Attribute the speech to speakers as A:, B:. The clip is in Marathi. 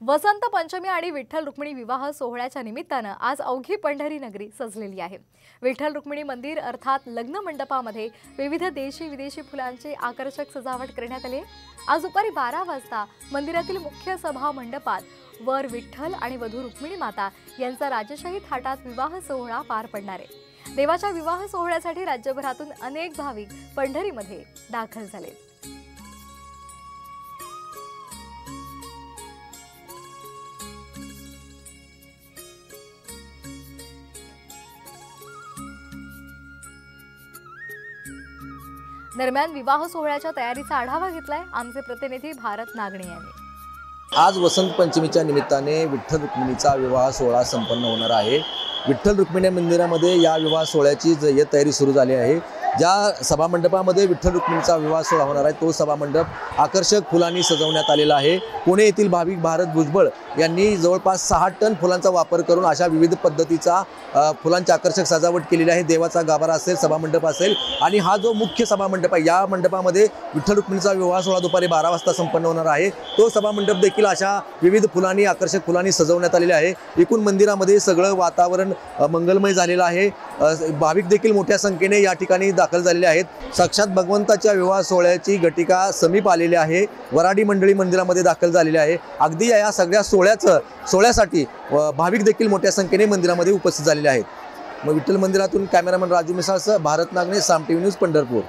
A: वसंत पंचमी आणि विठ्ठल रुक्मिणी विवाह सोहळ्याच्या निमित्तानं आज अवघी पंढरी नगरी सजलेली आहे। विठ्ठल रुक्मिणी मंदिर अर्थात लग्न मंडपामध्ये विविध देशी विदेशी फुलांची आकर्षक सजावट करण्यात आली। आज दुपारी 12 वाजता मंदिरातील मुख्य सभा मंडपात वर विठ्ठल आणि वधू रुक्मिणी माता यांचा राजशाही थाटात विवाह सोहळा पार पडणार आहे। देवाच्या विवाह सोहळ्यासाठी राज्यभरातून अनेक भाविक पंढरीमध्ये दाखल झाले। दरम्यान विवाह सोहळ्याच्या तयारीचा आढावा घेतलाय आमचे प्रतिनिधी भारत नागणे यांनी।
B: आज वसंत पंचमीच्या निमित्ताने विठ्ठल रुक्मिणीचा विवाह सोहळा संपन्न होणार आहे। विठ्ठल रुक्मिणी मंदिरामध्ये या विवाह सोहळ्याची तयारी सुरू झाली आहे। ज्या सभामंडपामध्ये विठ्ठल रुक्मिणीचा विवाह सोहळा होणार आहे तो सभामंडप आकर्षक फुलांनी सजवण्यात आलेला आहे। पुणे येथील भाविक भारत भुजबळ यांनी जवळपास 6 टन फुलांचा वापर करून अशा विविध पद्धतीचा फुलांची आकर्षक सजावट केलेली आहे। देवाचा गाभारा असेल, सभामंडप असेल आणि हा जो मुख्य सभामंडप आहे या मंडपामध्ये विठ्ठल रुक्मिणीचा विवाह सोहळा दुपारी 12 वाजता संपन्न होणार आहे। तो सभामंडप देखील अशा विविध फुलांनी आकर्षक फुलांनी सजवण्यात आलेले आहे। एकूण मंदिरामध्ये सगळं वातावरण मंगलमय झालेलं आहे। भाविक देखील मोठ्या संख्येने या ठिकाणी दाखल झालेले आहेत। साक्षात भगवंताच्या विवाह सोहळ्याची घटिका समीप आलेली आहे। वराडी मंडळी मंदिरामध्ये दाखल झालेली आहे। अगदी या सगळ्या सोहळ्यासाठी भाविक देखील मोठ्या संख्येने मंदिरामध्ये उपस्थित झालेले आहेत। विठ्ठल मंदिरातून कॅमेरामन राजू मिसाळसह भारत नागणे, साम टीव्ही न्यूज, पंढरपूर।